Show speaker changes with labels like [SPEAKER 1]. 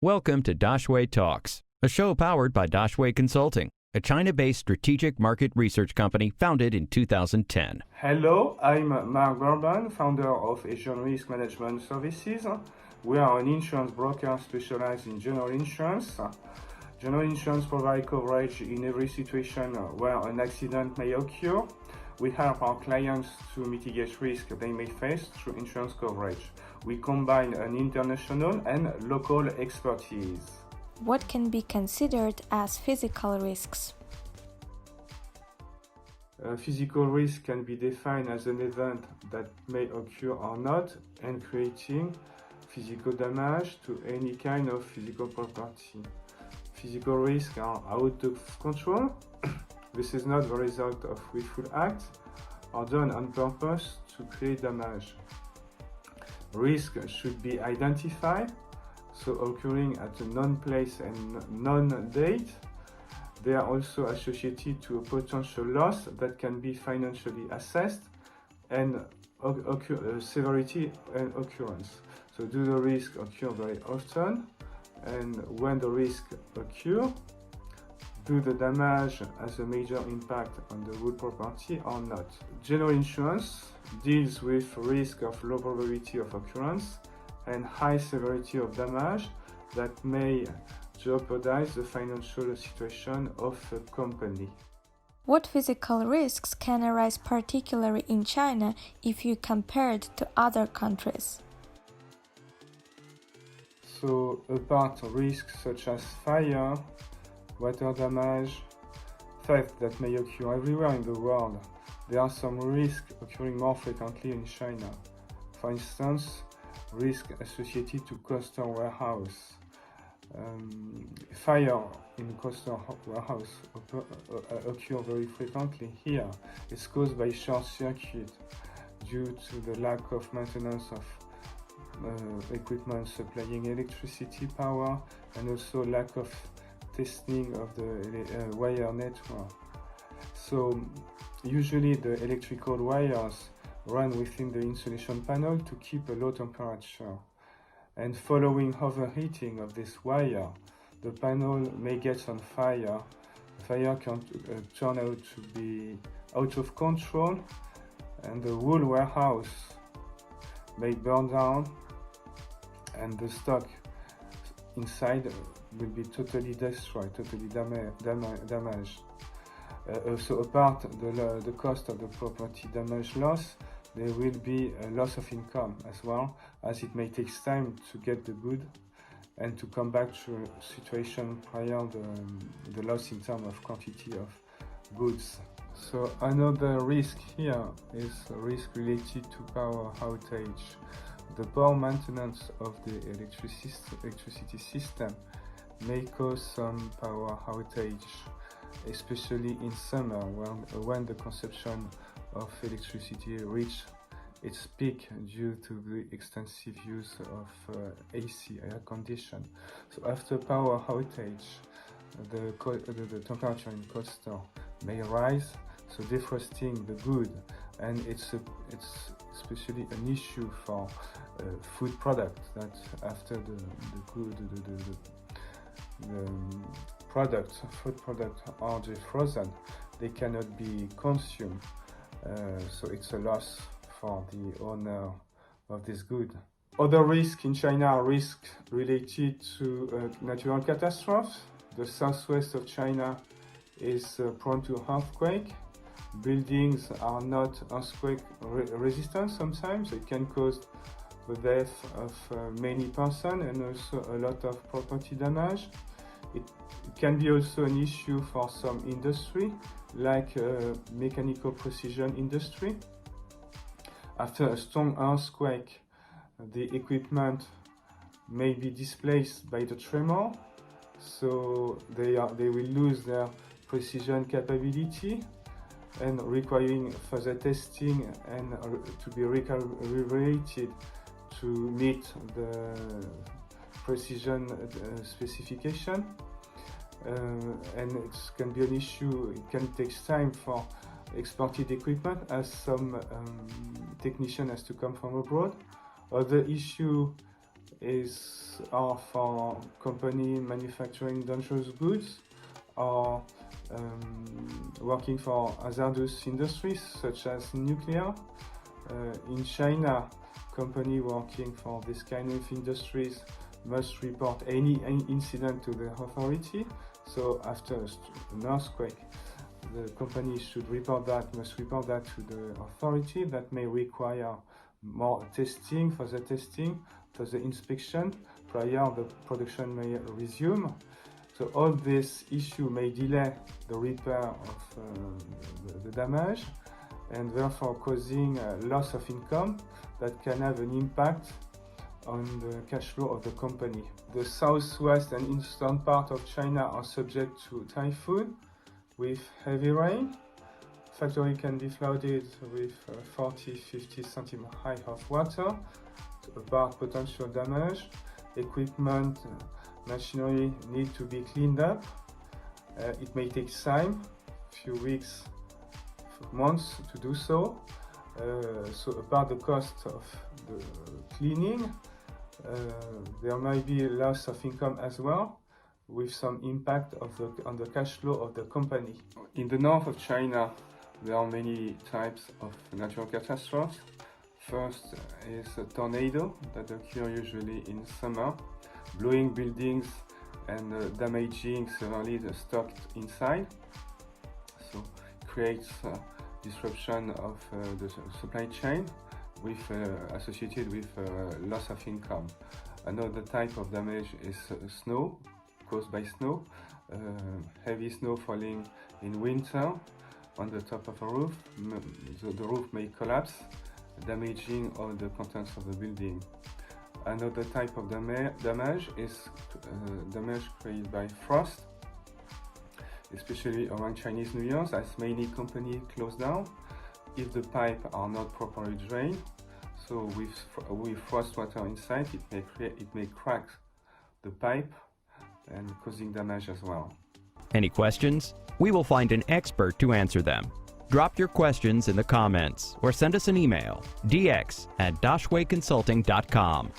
[SPEAKER 1] Welcome to Dashway Talks, a show powered by Dashway Consulting, a China-based strategic market research company founded in 2010.
[SPEAKER 2] Hello, I'm Mark Burban, founder of Asian Risk Management Services. We are an insurance broker specialized in general insurance. General insurance provides coverage in every situation where an accident may occur. We help our clients to mitigate risk they may face through insurance coverage. We combine an international and local expertise.
[SPEAKER 3] What can be considered as physical risks?
[SPEAKER 2] Physical risk can be defined as an event that may occur or not and creating physical damage to any kind of physical property. Physical risks are out of control. This is not the result of willful acts or done on purpose to create damage. Risk should be identified, so occurring at a known place and known date. They are also associated to a potential loss that can be financially assessed and severity and occurrence. So do the risk occur very often? And when the risk occurs, do the damage has a major impact on the real property or not? General insurance deals with risk of low probability of occurrence and high severity of damage that may jeopardize the financial situation of a company.
[SPEAKER 3] What physical risks can arise particularly in China if you compare it to other countries?
[SPEAKER 2] So apart from risks such as fire, water damage, theft that may occur everywhere in the world, there are some risks occurring more frequently in China. For instance, risk associated to coastal warehouse. Fire in coastal warehouse occur very frequently here. It's caused by short circuit due to the lack of maintenance of equipment supplying electricity power and also lack of testing of the wire network. So usually the electrical wires run within the insulation panel to keep a low temperature. And following overheating of this wire, the panel may get on fire. The fire can turn out to be out of control and the whole warehouse may burn down and the stock inside will be totally destroyed, totally damaged. So apart the cost of the property damage loss, there will be a loss of income as well, as it may take time to get the good and to come back to a situation prior the loss in terms of quantity of goods. So another risk here is a risk related to power outage. The poor maintenance of the electricity system may cause some power outage, especially in summer when the consumption of electricity reach its peak due to the extensive use of AC, air condition. So after power outage, the temperature in coastal may rise, so defrosting the good, and it's especially an issue for food products that after the food products are defrozen, they cannot be consumed. So it's a loss for the owner of this good. Other risks in China are risks related to natural catastrophes. The southwest of China is prone to earthquake. Buildings are not earthquake resistant sometimes. It can cause the death of many persons and also a lot of property damage. It can be also an issue for some industry, like mechanical precision industry. After a strong earthquake, the equipment may be displaced by the tremor, so they will lose their precision capability and requiring further testing and to be recalibrated to meet the precision specification. And it can be an issue. It can take time for exported equipment as some technician has to come from abroad. Other issue are for company manufacturing dangerous goods or working for hazardous industries such as nuclear. In China, company working for this kind of industries must report any incident to the authority. So after an earthquake, the company must report that to the authority. That may require more testing, further inspection prior the production may resume. So all this issue may delay the repair of the damage and therefore causing a loss of income that can have an impact on the cash flow of the company. The southwest and eastern part of China are subject to typhoon with heavy rain. Factory can be flooded with 40-50 centimeters high of water, about potential damage. Equipment, machinery need to be cleaned up. It may take time, few weeks, months to do so. So about the cost of the cleaning, there might be a loss of income as well, with some impact on the cash flow of the company. In the north of China, there are many types of natural catastrophes. First is a tornado that occur usually in summer, blowing buildings and damaging severely the stock inside. So creates disruption of the supply chain associated with loss of income. Another type of damage is snow, caused by snow, heavy snow falling in winter on the top of a roof. The roof may collapse, damaging all the contents of the building. Another type of damage is damage created by frost, especially around Chinese New Year, as many companies close down if the pipes are not properly drained. So with frost water inside, it may crack the pipe and causing damage as well.
[SPEAKER 1] Any questions? We will find an expert to answer them. Drop your questions in the comments or send us an email, dx@dashwayconsulting.com.